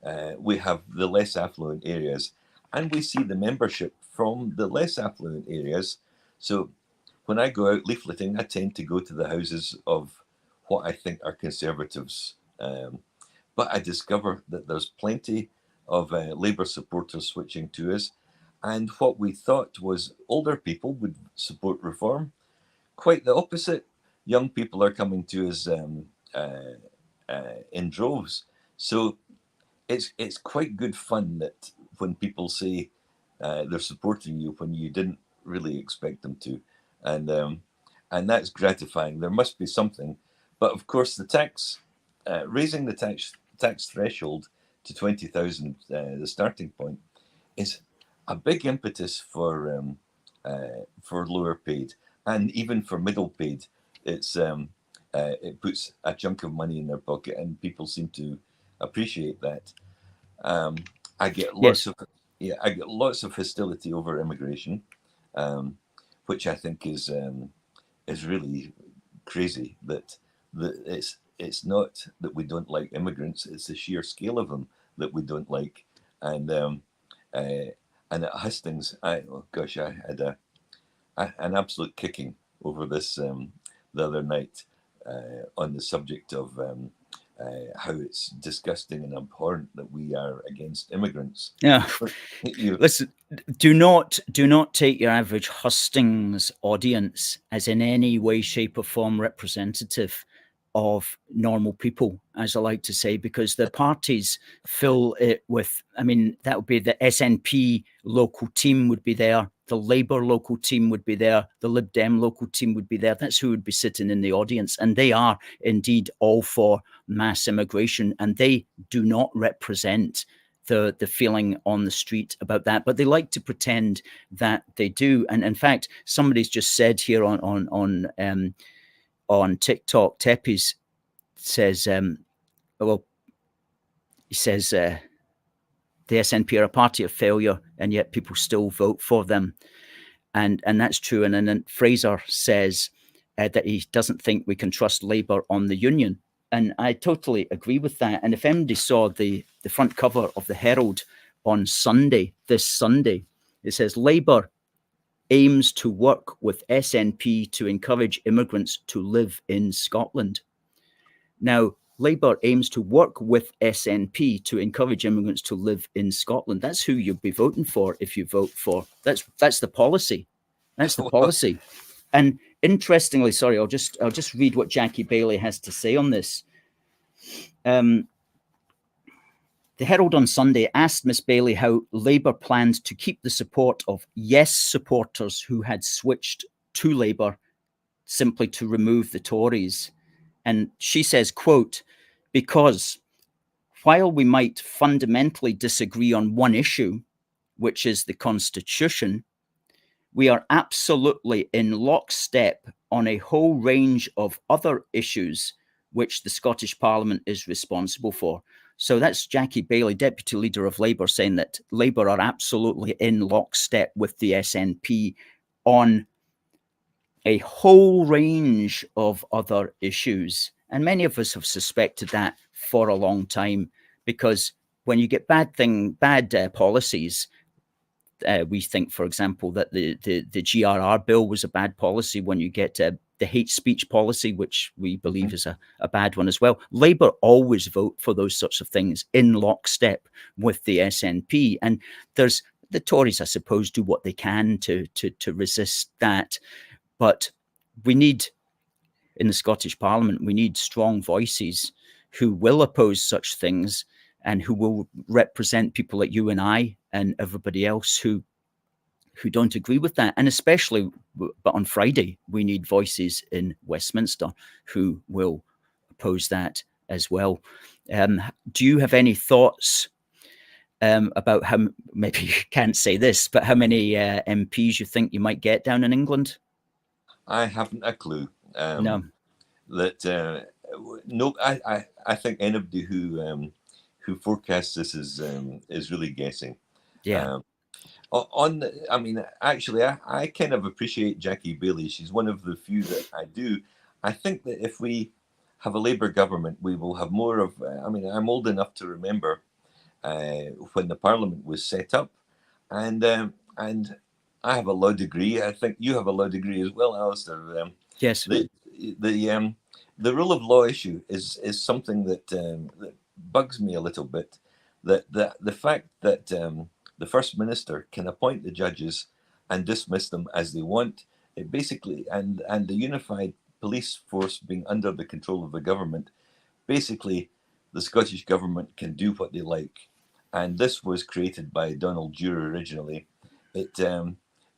the less affluent areas, and we see the membership from the less affluent areas. So when I go out leafleting, I tend to go to the houses of what I think are Conservatives, but I discover that there's plenty of Labour supporters switching to us. And what we thought was older people would support reform, quite the opposite. Young people are coming to us in droves. So it's quite good fun that when people say they're supporting you when you didn't really expect them to, and that's gratifying. There must be something, but of course the tax raising the tax threshold to 20,000, the starting point, is a big impetus for lower paid, and even for middle paid. It puts a chunk of money in their pocket, and people seem to appreciate that. I get lots of hostility over immigration, which I think is really crazy. That it's not that we don't like immigrants; it's the sheer scale of them that we don't like. And at Hastings, I had an absolute kicking over this the other night on the subject of how it's disgusting and abhorrent that we are against immigrants. Yeah. Listen, do not take your average hustings audience as in any way, shape, or form representative of normal people, as I like to say, because the parties fill it with, I mean, that would be the SNP local team would be there, the Labour local team would be there, the Lib Dem local team would be there. That's who would be sitting in the audience. And they are indeed all for mass immigration, and they do not represent the feeling on the street about that, but they like to pretend that they do. And in fact, somebody's just said here on TikTok, Tepes says, he says the SNP are a party of failure, and yet people still vote for them, and that's true. And then Fraser says that he doesn't think we can trust Labour on the union, and I totally agree with that. And if anybody saw the front cover of the Herald on this Sunday, it says Labour aims to work with SNP to encourage immigrants to live in Scotland. Now, Labour aims to work with SNP to encourage immigrants to live in Scotland. That's who you'll be voting for if you vote for. That's the policy. That's the policy. And interestingly, sorry, I'll just read what Jackie Baillie has to say on this. The Herald on Sunday asked Miss Baillie how Labour planned to keep the support of Yes supporters who had switched to Labour simply to remove the Tories. And she says, quote, because while we might fundamentally disagree on one issue, which is the Constitution, we are absolutely in lockstep on a whole range of other issues which the Scottish Parliament is responsible for. So that's Jackie Baillie, Deputy Leader of Labour, saying that Labour are absolutely in lockstep with the SNP on a whole range of other issues. And many of us have suspected that for a long time, because when you get bad policies, we think, for example, that the GRR bill was a bad policy. When you get the hate speech policy, which we believe is a bad one as well, Labour always vote for those sorts of things in lockstep with the SNP. And there's the Tories, I suppose, do what they can to resist that. But we need, in the Scottish Parliament, we need strong voices who will oppose such things and who will represent people like you and I and everybody else who don't agree with that. And especially, but on Friday, we need voices in Westminster who will oppose that as well. Do you have any thoughts about how, maybe you can't say this, but how many MPs you think you might get down in England? I haven't a clue. No. I think anybody who forecasts this is really guessing. Yeah. Actually, I kind of appreciate Jackie Baillie. She's one of the few that I do. I think that if we have a Labour government, we will have more of. I'm old enough to remember when the Parliament was set up, and I have a law degree. I think you have a law degree as well, Alistair. Yes. The rule of law issue is something that bugs me a little bit. That the fact that the First Minister can appoint the judges and dismiss them as they want, it basically, and the unified police force being under the control of the government, basically the Scottish government can do what they like. And this was created by Donald Dewar originally.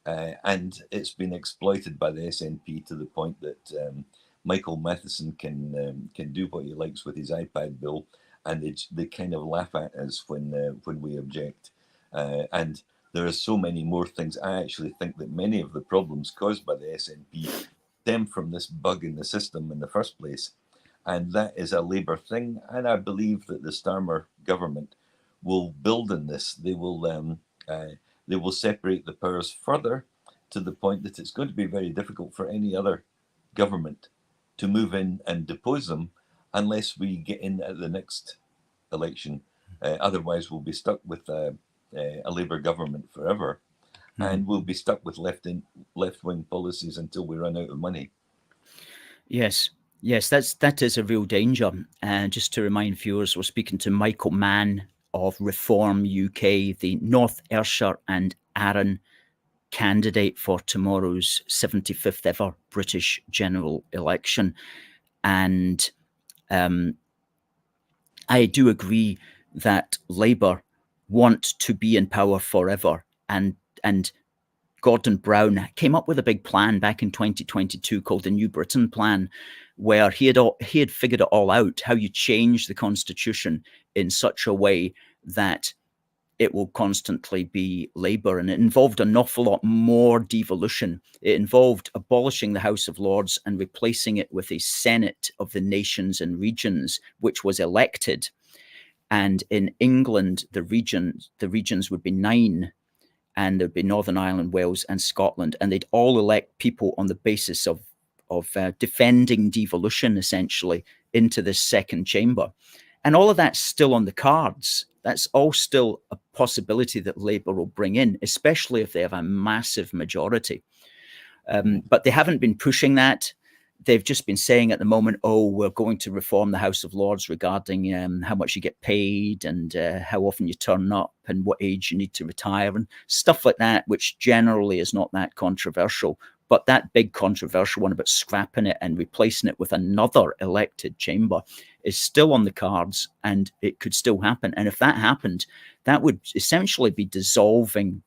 And it's been exploited by the SNP to the point that Michael Matheson can do what he likes with his iPad bill, and they kind of laugh at us when we object. And there are so many more things. I actually think that many of the problems caused by the SNP stem from this bug in the system in the first place, and that is a Labour thing. And I believe that the Starmer government will build on this. They will separate the powers further to the point that it's going to be very difficult for any other government to move in and depose them unless we get in at the next election. Otherwise, we'll be stuck with a Labour government forever, and we'll be stuck with left-wing policies until we run out of money. Yes, that is a real danger. And just to remind viewers, we're speaking to Michael Mann of Reform UK, the North Ayrshire and Arran candidate for tomorrow's 75th ever British general election. And I do agree that Labour want to be in power forever. And Gordon Brown came up with a big plan back in 2022 called the New Britain Plan, where he had figured it all out, how you change the constitution in such a way that it will constantly be Labour. And it involved an awful lot more devolution. It involved abolishing the House of Lords and replacing it with a Senate of the nations and regions, which was elected. And in England, the regions would be 9, and there'd be Northern Ireland, Wales, and Scotland, and they'd all elect people on the basis of defending devolution, essentially, into this second chamber. And all of that's still on the cards. That's all still a possibility that Labour will bring in, especially if they have a massive majority. But they haven't been pushing that. They've just been saying at the moment, oh, we're going to reform the House of Lords regarding how much you get paid and how often you turn up and what age you need to retire and stuff like that, which generally is not that controversial. But that big controversial one about scrapping it and replacing it with another elected chamber is still on the cards, and it could still happen. And if that happened, that would essentially be dissolving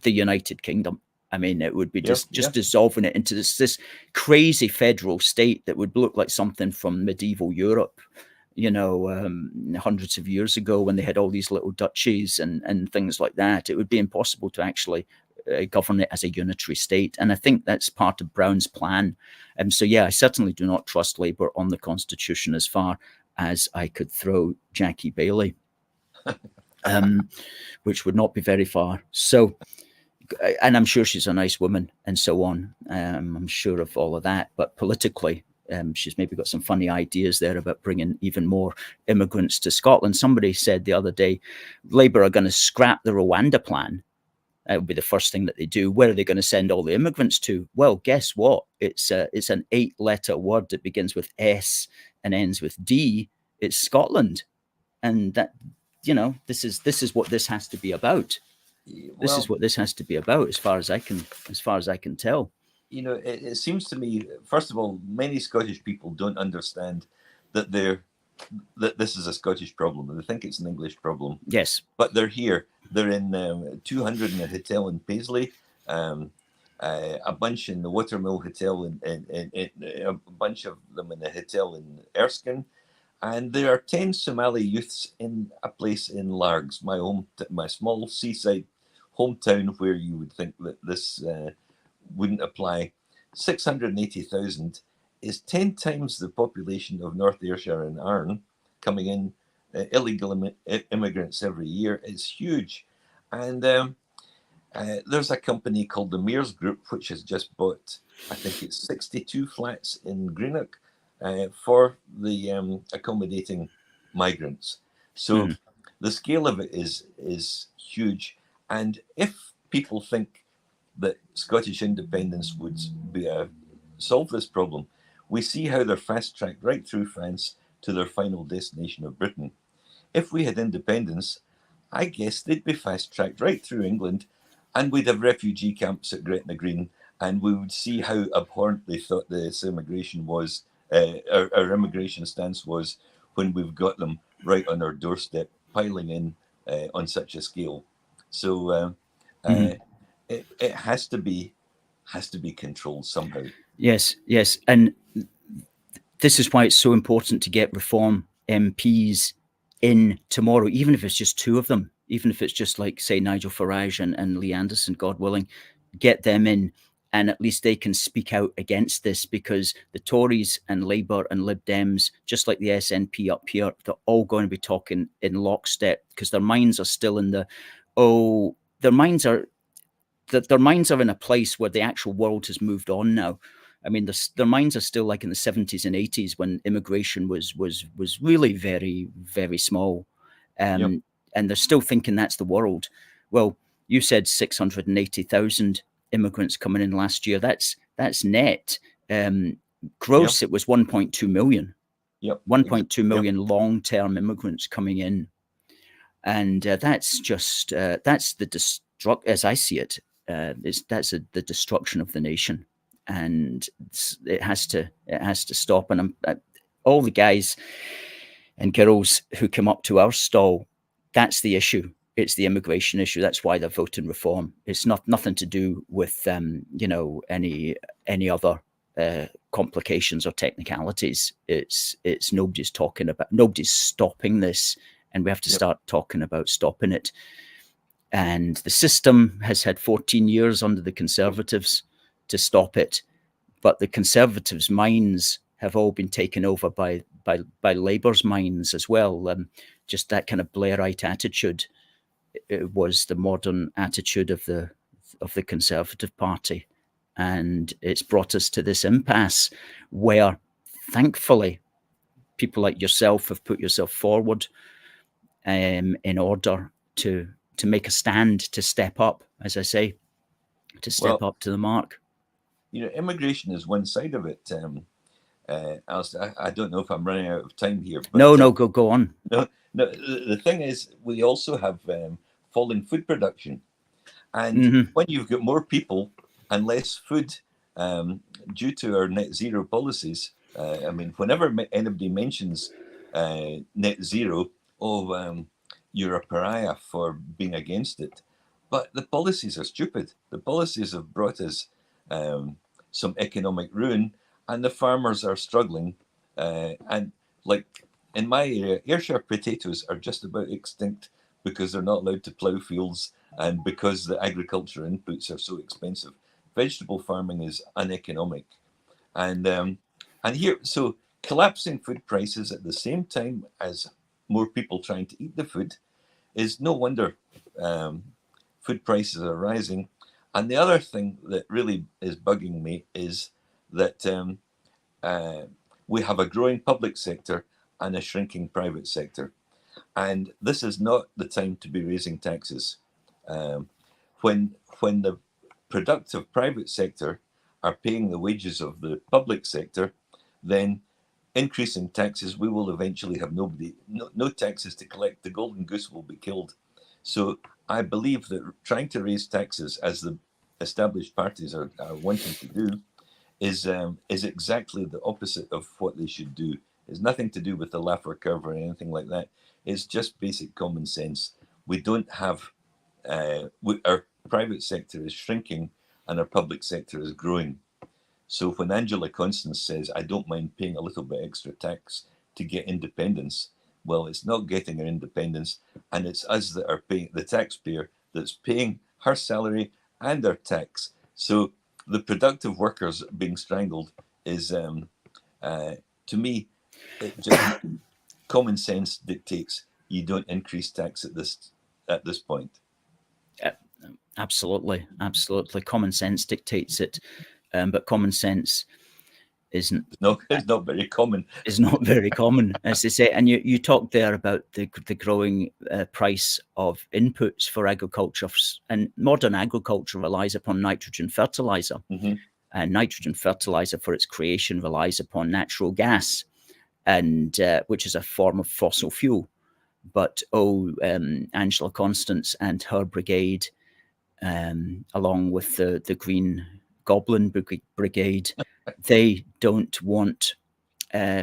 the United Kingdom. I mean, it would be just dissolving it into this crazy federal state that would look like something from medieval Europe, hundreds of years ago when they had all these little duchies and things like that. It would be impossible to actually govern it as a unitary state. And I think that's part of Brown's plan. So, yeah, I certainly do not trust Labour on the Constitution as far as I could throw Jackie Baillie, which would not be very far. So, and I'm sure she's a nice woman and so on. I'm sure of all of that. But politically, she's maybe got some funny ideas there about bringing even more immigrants to Scotland. Somebody said the other day, Labour are going to scrap the Rwanda plan. That would be the first thing that they do. Where are they going to send all the immigrants to? Well, guess what? It's an 8-letter word that begins with S and ends with D. It's Scotland. And that, this is what this has to be about. This is what this has to be about, as far as I can tell. It seems to me, first of all, many Scottish people don't understand that this is a Scottish problem. They think it's an English problem. Yes, but they're here. They're in 200 in a hotel in Paisley, a bunch in the Watermill Hotel, in a bunch of them in a hotel in Erskine, and there are 10 Somali youths in a place in Largs, my small seaside hometown, where you would think that this wouldn't apply. 680,000 is 10 times the population of North Ayrshire and Arran coming in, illegal immigrants every year. It's huge. And there's a company called the Mears Group, which has just bought, I think it's 62 flats in Greenock for the accommodating migrants. So the scale of it is huge. And if people think that Scottish independence would be solve this problem, we see how they're fast-tracked right through France to their final destination of Britain. If we had independence, I guess they'd be fast-tracked right through England, and we'd have refugee camps at Gretna Green, and we would see how abhorrent they thought this immigration was, our immigration stance was, when we've got them right on our doorstep, piling in on such a scale. So it has to be controlled somehow. Yes, and this is why it's so important to get Reform MPs in tomorrow, even if it's just 2 of them, even if it's just like, say, Nigel Farage and Lee Anderson, God willing, get them in, and at least they can speak out against this, because the Tories and Labour and Lib Dems, just like the SNP up here, they're all going to be talking in lockstep, because their minds are still in their minds are in a place where the actual world has moved on now. I mean, their minds are still like in the 70s and 80s, when immigration was really very, very small. And they're still thinking that's the world. Well, you said 680,000 immigrants coming in last year. That's net. Gross, it was 1.2 million. 1.2 million long-term immigrants coming in. And that's just, that's the as I see it, that's the destruction of the nation. And it has to stop. And all the guys and girls who come up to our stall, that's the issue. It's the immigration issue. That's why they're voting Reform. It's nothing to do with any other complications or technicalities. It's nobody's stopping this, and we have to start talking about stopping it. And the system has had 14 years under the Conservatives to stop it, but the Conservatives' minds have all been taken over by Labour's minds as well. Just that kind of Blairite attitude, it was the modern attitude of the Conservative Party, and it's brought us to this impasse where, thankfully, people like yourself have put yourself forward in order to make a stand, to step up, as I say, to step up to the mark. Immigration is one side of it. Alistair, I don't know if I'm running out of time here. But, no, go on. No. The thing is, we also have falling food production, and when you've got more people and less food due to our net zero policies. I mean, whenever anybody mentions net zero, you're a pariah for being against it. But the policies are stupid. The policies have brought us some economic ruin, and the farmers are struggling. And like in my area, Ayrshire potatoes are just about extinct because they're not allowed to plough fields and because the agriculture inputs are so expensive. Vegetable farming is uneconomic, and here so collapsing food prices at the same time as more people trying to eat the food is no wonder food prices are rising. And the other thing that really is bugging me is that we have a growing public sector and a shrinking private sector. And this is not the time to be raising taxes. Um, when the productive private sector are paying the wages of the public sector, then increasing taxes, we will eventually have no taxes to collect. The golden goose will be killed. So I believe that trying to raise taxes, as the established parties are wanting to do, is exactly the opposite of what they should do. It's nothing to do with the Laffer curve or anything like that. It's just basic common sense. We don't have our private sector is shrinking and our public sector is growing. So when Angela Constance says, I don't mind paying a little bit extra tax to get independence, well, it's not getting her independence, and it's us that are paying, the taxpayer, that's paying her salary and her tax. So the productive workers being strangled is, to me, it just common sense dictates you don't increase tax at this point. Absolutely. Common sense dictates it, but common sense isn't. It's not very common. Is not very common, as they say. And you talked there about the growing price of inputs for agriculture, and modern agriculture relies upon nitrogen fertilizer. Mm-hmm. And nitrogen fertilizer, for its creation, relies upon natural gas, and which is a form of fossil fuel. But Angela Constance and her brigade, along with the Green Goblin Brigade, they don't want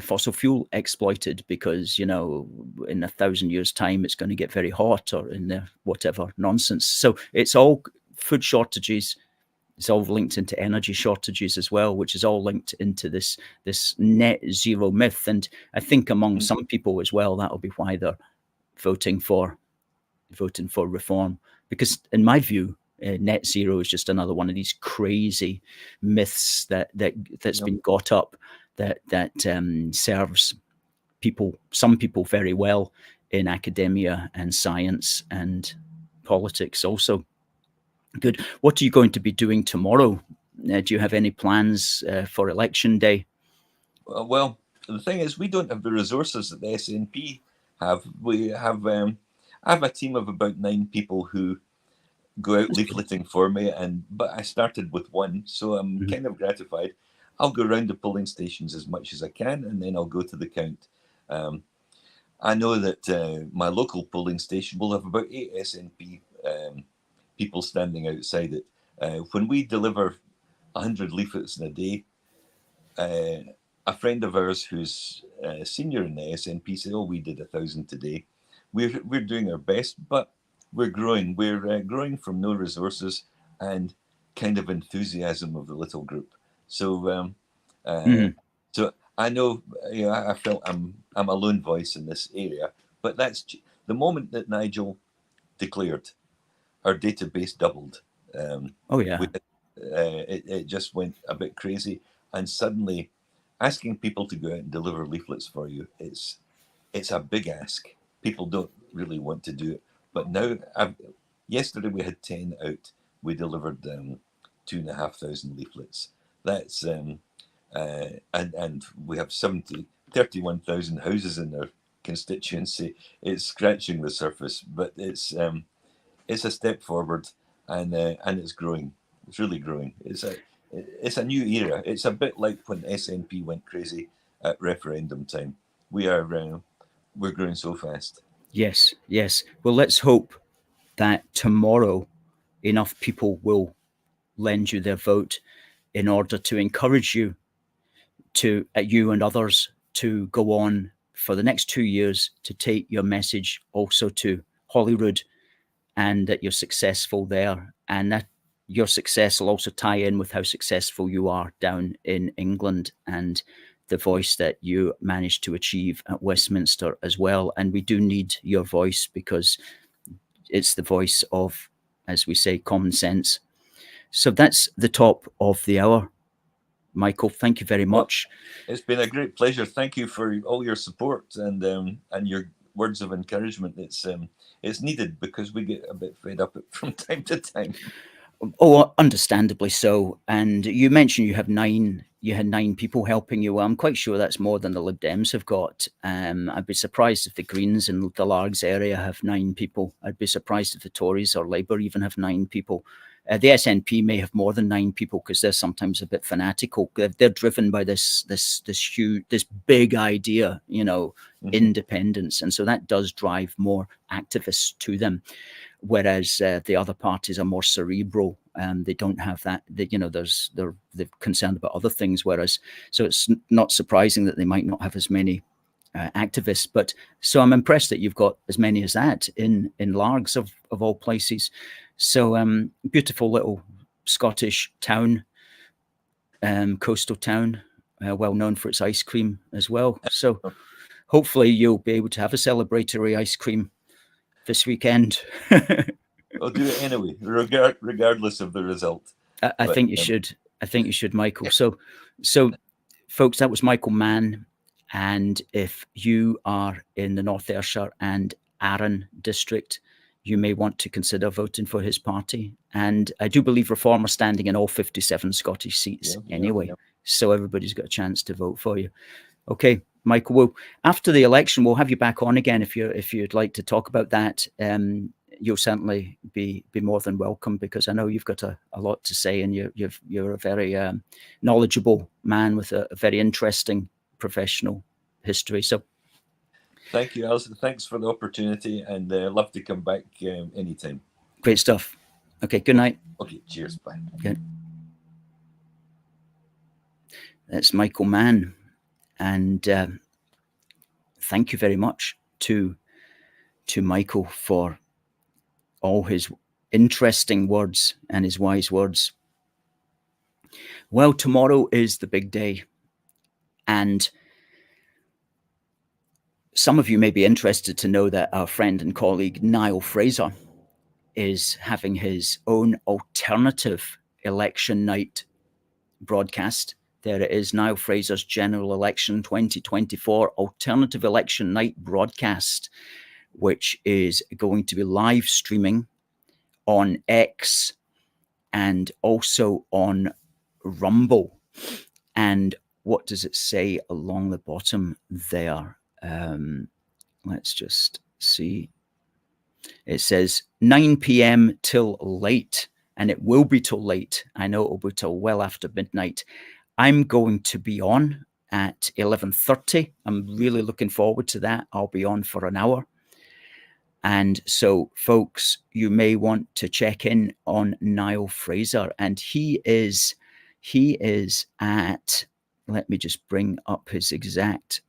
fossil fuel exploited because, in 1,000 years' time, it's going to get very hot, or in the whatever nonsense. So it's all food shortages. It's all linked into energy shortages as well, which is all linked into this net zero myth. And I think among some people as well, that'll be why they're voting for reform. Because in my view, net zero is just another one of these crazy myths that's been got up that serves some people very well in academia and science and politics also. Good. What are you going to be doing tomorrow? Do you have any plans for election day? Well, the thing is, we don't have the resources that the SNP have. We have I have a team of about 9 people who go out leafleting for me, but I started with 1, so I'm kind of gratified. I'll go around the polling stations as much as I can, and then I'll go to the count. I know that my local polling station will have about 8 SNP people standing outside it. When we deliver 100 leaflets in a day, a friend of ours who's a senior in the SNP said, "Oh, we did 1,000 today." We're doing our best, but we're growing. We're growing from no resources and kind of enthusiasm of the little group. So, so I know, I felt I'm a lone voice in this area, but that's the moment that Nigel declared, our database doubled. It just went a bit crazy, and suddenly asking people to go out and deliver leaflets for you, it's a big ask. People don't really want to do it, but now yesterday we had 10 out. We delivered 2,500 leaflets. That's and we have 31,000 houses in our constituency. It's scratching the surface, but it's a step forward, and it's growing. It's really growing. It's a new era. It's a bit like when SNP went crazy at referendum time. We're growing so fast. Yes. Well, let's hope that tomorrow enough people will lend you their vote in order to encourage you you and others to go on for the next 2 years to take your message also to Holyrood, and that you're successful there, and that your success will also tie in with how successful you are down in England and the voice that you managed to achieve at Westminster as well. And we do need your voice, because it's the voice of, as we say, common sense. So that's the top of the hour. Michael, thank you very much. Well, it's been a great pleasure. Thank you for all your support and your words of encouragement. It's needed, because we get a bit fed up from time to time. Oh, understandably so. And you mentioned you had 9 people helping you. Well, I'm quite sure that's more than the Lib Dems have got. I'd be surprised if the Greens in the Largs area have 9 people. I'd be surprised if the Tories or Labour even have 9 people. The SNP may have more than 9 people, because they're sometimes a bit fanatical. They're driven by this big idea, independence, and so that does drive more activists to them. Whereas the other parties are more cerebral, and they don't have that. They're concerned about other things. Whereas, so it's not surprising that they might not have as many activists. But so I'm impressed that you've got as many as that in Largs of all places. So beautiful little Scottish town, coastal town, well known for its ice cream as well. So hopefully you'll be able to have a celebratory ice cream this weekend. I'll do it anyway, regardless of the result. I think you should. I think you should, Michael. Yeah. So, folks, that was Michael Mann. And if you are in the North Ayrshire and Arran district, you may want to consider voting for his party. And I do believe Reform are standing in all 57 Scottish seats anyway. So everybody's got a chance to vote for you. Okay, Michael, well, after the election, we'll have you back on again if you'd like to talk about that. You'll certainly be more than welcome, because I know you've got a lot to say, and you're a very knowledgeable man with a very interesting professional history. So thank you, Alistair. Thanks for the opportunity, and love to come back anytime. Great stuff. Okay, good night. Okay, cheers. Bye. Okay. That's Michael Mann. And thank you very much to Michael for all his interesting words and his wise words. Well, tomorrow is the big day. And some of you may be interested to know that our friend and colleague Niall Fraser is having his own alternative election night broadcast. There it is, Niall Fraser's General Election 2024 Alternative Election Night broadcast, which is going to be live streaming on X and also on Rumble. And what does it say along the bottom there? Let's just see. It says 9 p.m. till late, and it will be till late. I know it will be till well after midnight. I'm going to be on at 11:30. I'm really looking forward to that. I'll be on for an hour. And so, folks, you may want to check in on Niall Fraser. And he is at, let me just bring up his exact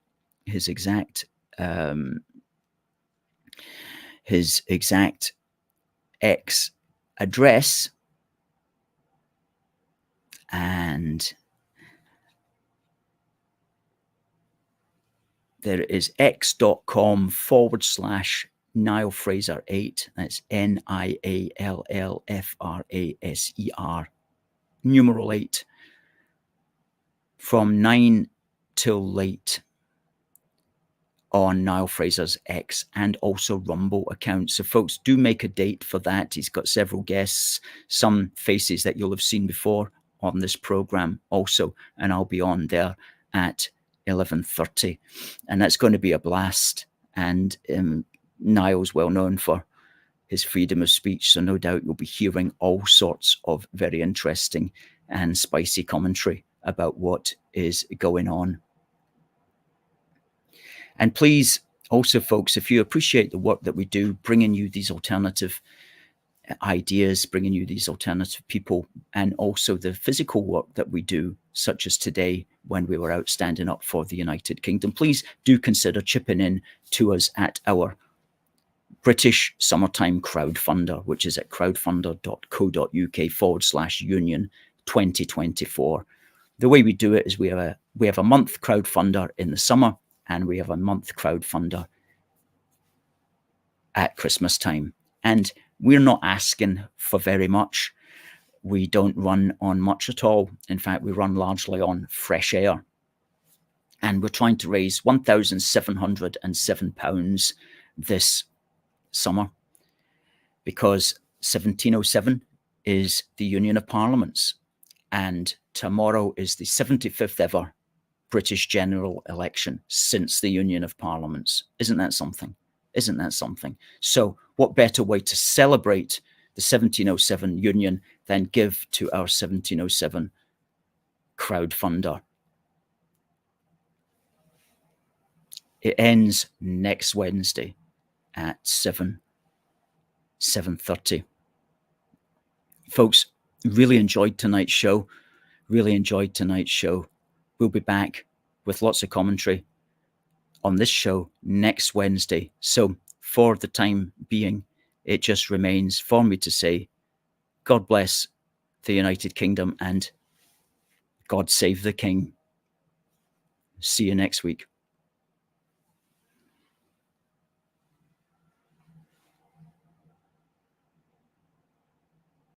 X address. And there is x.com/Niall Fraser 8. That's NIALLFRASER, numeral 8, from 9 till late on Niall Fraser's X and also Rumble account. So folks, do make a date for that. He's got several guests, some faces that you'll have seen before on this program also, and I'll be on there at 11:30, and that's going to be a blast. And Niall's well known for his freedom of speech, so no doubt you'll be hearing all sorts of very interesting and spicy commentary about what is going on. And please also, folks, if you appreciate the work that we do, bringing you these alternative ideas, bringing you these alternative people, and also the physical work that we do, such as today when we were out standing up for the United Kingdom. Please do consider chipping in to us at our British Summertime Crowdfunder, which is at crowdfunder.co.uk/union 2024. The way we do it is we have a month crowdfunder in the summer, and we have a month crowdfunder at Christmas time. And we're not asking for very much. We don't run on much at all. In fact, we run largely on fresh air. And we're trying to raise £1,707 this summer, because 1707 is the Union of Parliaments, and tomorrow is the 75th ever British general election since the Union of Parliaments. Isn't that something? Isn't that something? So what better way to celebrate the 1707 Union than give to our 1707 crowdfunder? It ends next Wednesday at 7:30. Folks, really enjoyed tonight's show. We'll be back with lots of commentary on this show next Wednesday. So for the time being, it just remains for me to say, God bless the United Kingdom and God save the King. See you next week.